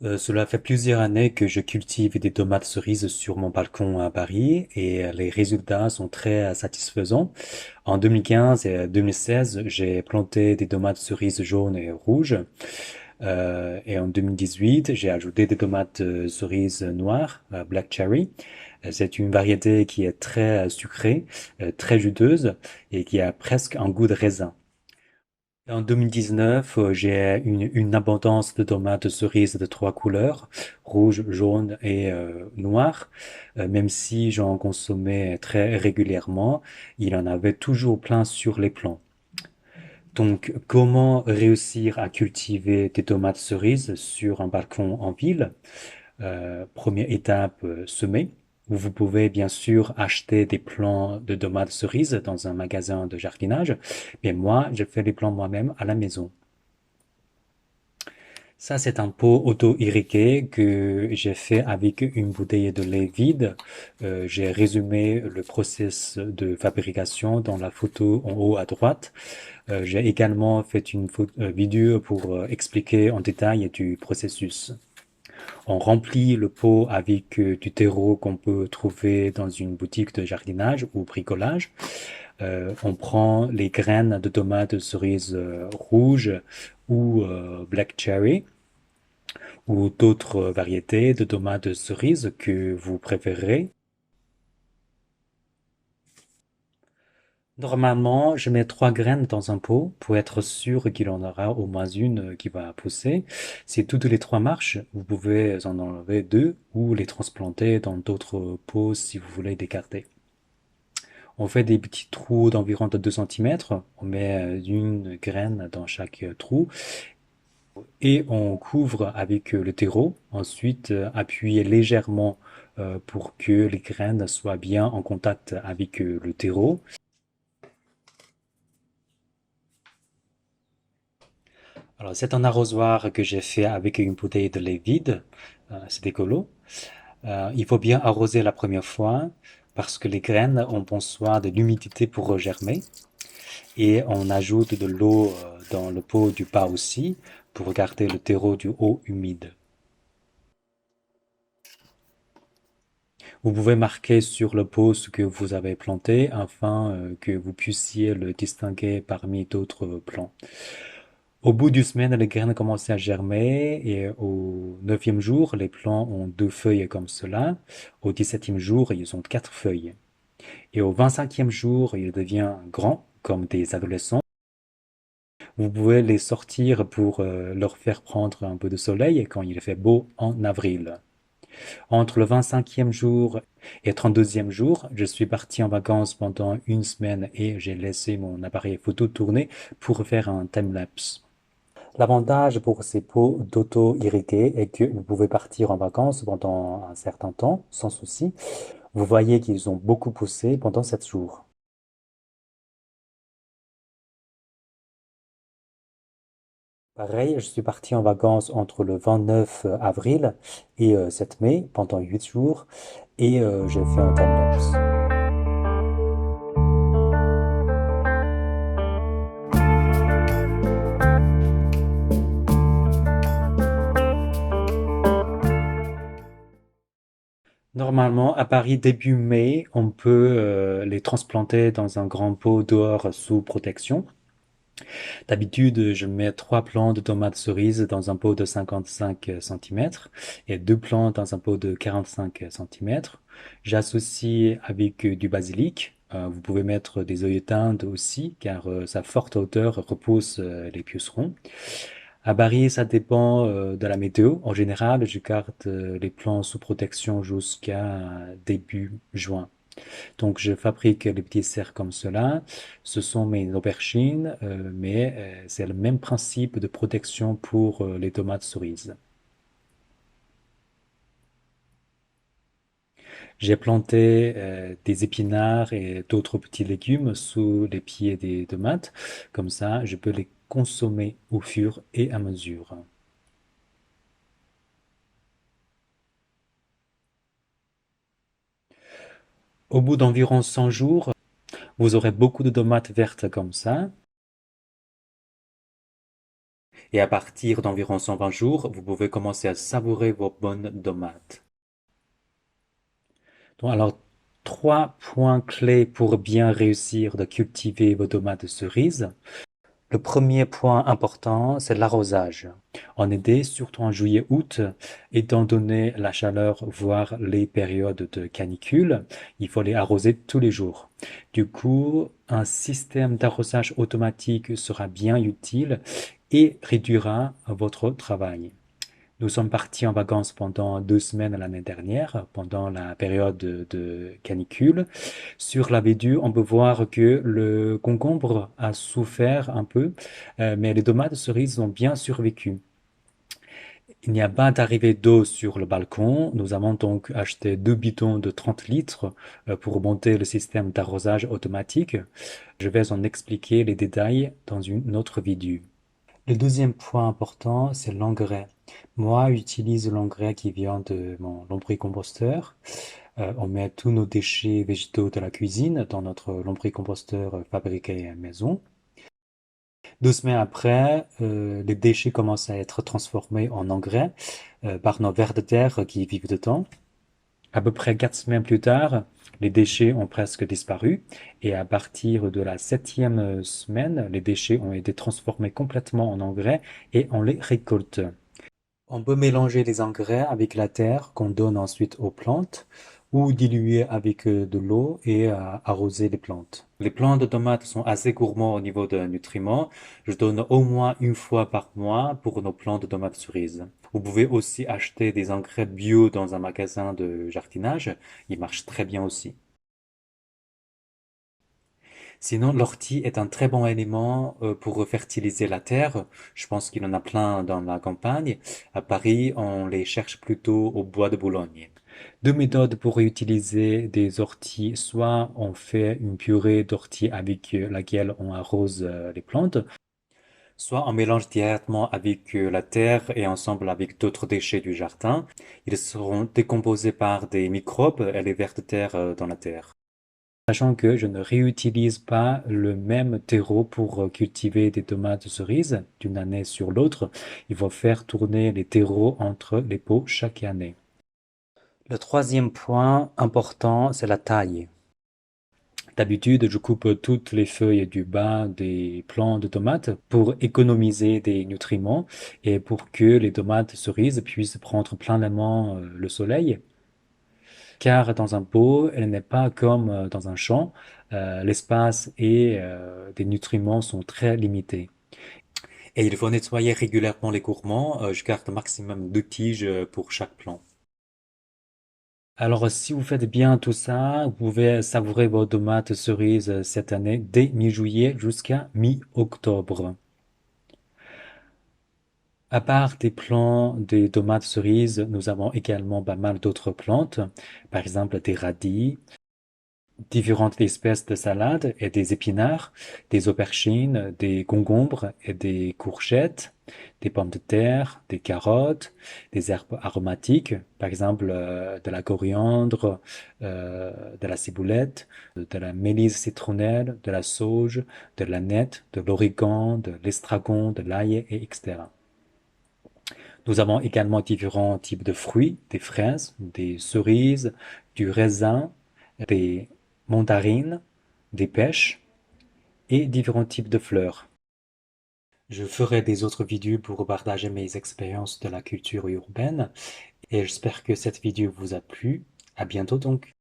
Cela fait plusieurs années que je cultive des tomates cerises sur mon balcon à Paris et les résultats sont très satisfaisants. En 2015 et 2016, j'ai planté des tomates cerises jaunes et rouges. Et en 2018, j'ai ajouté des tomates cerises noires, Black Cherry. C'est une variété qui est très sucrée, très juteuse et qui a presque un goût de raisin. En 2019, j'ai une abondance de tomates cerises de trois couleurs, rouge, jaune et noir. Même si j'en consommais très régulièrement, il en avait toujours plein sur les plants. Donc, comment réussir à cultiver des tomates cerises sur un balcon en ville? Première étape, semer. Vous pouvez bien sûr acheter des plants de tomates cerises dans un magasin de jardinage, mais moi, je fais les plants moi-même à la maison. Ça, c'est un pot auto-irrigué que j'ai fait avec une bouteille de lait vide. J'ai résumé le process de fabrication dans la photo en haut à droite. J'ai également fait une vidéo pour expliquer en détail du processus. On remplit le pot avec du terreau qu'on peut trouver dans une boutique de jardinage ou bricolage. On prend les graines de tomates cerises rouges ou black cherry ou d'autres variétés de tomates cerises que vous préférez. Normalement, je mets trois graines dans un pot pour être sûr qu'il en aura au moins une qui va pousser. Si toutes les trois marchent, vous pouvez en enlever deux ou les transplanter dans d'autres pots si vous voulez les garder. On fait des petits trous d'environ de 2 cm. On met une graine dans chaque trou et on couvre avec le terreau. Ensuite, appuyer légèrement pour que les graines soient bien en contact avec le terreau. Alors, c'est un arrosoir que j'ai fait avec une bouteille de lait vide. C'est écolo. Il faut bien arroser la première fois parce que les graines ont besoin de l'humidité pour germer. Et on ajoute de l'eau dans le pot du bas aussi pour garder le terreau du haut humide. Vous pouvez marquer sur le pot ce que vous avez planté afin que vous puissiez le distinguer parmi d'autres plants. Au bout d'une semaine, les graines commencent à germer et au neuvième jour, les plants ont deux feuilles comme cela. Au 17e jour, ils ont quatre feuilles. Et au 25e jour, ils deviennent grands comme des adolescents. Vous pouvez les sortir pour leur faire prendre un peu de soleil quand il fait beau en avril. Entre le 25e jour et 32e jour, je suis parti en vacances pendant une semaine et j'ai laissé mon appareil photo tourner pour faire un time-lapse. L'avantage pour ces pots d'auto-irriguer est que vous pouvez partir en vacances pendant un certain temps, sans souci. Vous voyez qu'ils ont beaucoup poussé pendant 7 jours. Pareil, je suis parti en vacances entre le 29 avril et 7 mai pendant 8 jours et j'ai fait un time-lapse. Normalement, à Paris, début mai, on peut les transplanter dans un grand pot dehors sous protection. D'habitude, je mets trois plants de tomates cerises dans un pot de 55 cm et deux plants dans un pot de 45 cm. J'associe avec du basilic. Vous pouvez mettre des œillets d'Inde aussi, car sa forte hauteur repousse les pucerons. À Paris, ça dépend de la météo. En général, je garde les plants sous protection jusqu'à début juin. Donc, je fabrique les petits cerfs comme cela. Ce sont mes aubergines, mais c'est le même principe de protection pour les tomates cerises. J'ai planté des épinards et d'autres petits légumes sous les pieds des tomates. Comme ça, je peux les consommer au fur et à mesure. Au bout d'environ 100 jours, vous aurez beaucoup de tomates vertes comme ça. Et à partir d'environ 120 jours, vous pouvez commencer à savourer vos bonnes tomates. Donc, alors, trois points clés pour bien réussir de cultiver vos tomates cerises. Le premier point important, c'est l'arrosage. En été, surtout en juillet-août, étant donné la chaleur, voire les périodes de canicule, il faut les arroser tous les jours. Du coup, un système d'arrosage automatique sera bien utile et réduira votre travail. Nous sommes partis en vacances pendant 2 semaines l'année dernière, pendant la période de canicule. Sur la vidéo, on peut voir que le concombre a souffert un peu, mais les tomates cerises ont bien survécu. Il n'y a pas d'arrivée d'eau sur le balcon. Nous avons donc acheté 2 bidons de 30 litres pour monter le système d'arrosage automatique. Je vais en expliquer les détails dans une autre vidéo. Le deuxième point important, c'est l'engrais. Moi, j'utilise l'engrais qui vient de mon lombricomposteur. On met tous nos déchets végétaux de la cuisine dans notre lombricomposteur fabriqué à la maison. 2 semaines après, les déchets commencent à être transformés en engrais par nos vers de terre qui vivent dedans. À peu près 4 semaines plus tard, les déchets ont presque disparu et à partir de la 7e semaine, les déchets ont été transformés complètement en engrais et on les récolte. On peut mélanger les engrais avec la terre qu'on donne ensuite aux plantes ou diluer avec de l'eau et arroser les plantes. Les plantes de tomates sont assez gourmands au niveau de nutriments. Je donne au moins une fois par mois pour nos plantes de tomates cerises. Vous pouvez aussi acheter des engrais bio dans un magasin de jardinage. Ils marchent très bien aussi. Sinon, l'ortie est un très bon aliment pour fertiliser la terre. Je pense qu'il y en a plein dans la campagne. À Paris, on les cherche plutôt au bois de Boulogne. Deux méthodes pour utiliser des orties. Soit on fait une purée d'ortie avec laquelle on arrose les plantes, soit on mélange directement avec la terre et ensemble avec d'autres déchets du jardin. Ils seront décomposés par des microbes et les vers de terre dans la terre. Sachant que je ne réutilise pas le même terreau pour cultiver des tomates cerises d'une année sur l'autre. Il faut faire tourner les terreaux entre les pots chaque année. Le troisième point important, c'est la taille. D'habitude, je coupe toutes les feuilles du bas des plants de tomates pour économiser des nutriments et pour que les tomates cerises puissent prendre pleinement le soleil. Car dans un pot, elle n'est pas comme dans un champ. L'espace et des nutriments sont très limités. Et il faut nettoyer régulièrement les gourmands. Je garde un maximum de tiges pour chaque plant. Alors, si vous faites bien tout ça, vous pouvez savourer vos tomates cerises cette année dès mi-juillet jusqu'à mi-octobre. À part des plants des tomates cerises, nous avons également pas mal d'autres plantes, par exemple des radis, différentes espèces de salades et des épinards, des aubergines, des concombres et des courgettes, des pommes de terre, des carottes, des herbes aromatiques, par exemple de la coriandre, de la ciboulette, de la mélisse citronnelle, de la sauge, de l'aneth, de l'origan, de l'estragon, de l'ail, et etc. Nous avons également différents types de fruits, des fraises, des cerises, du raisin, des mandarines, des pêches et différents types de fleurs. Je ferai des autres vidéos pour partager mes expériences de la culture urbaine et j'espère que cette vidéo vous a plu. À bientôt donc.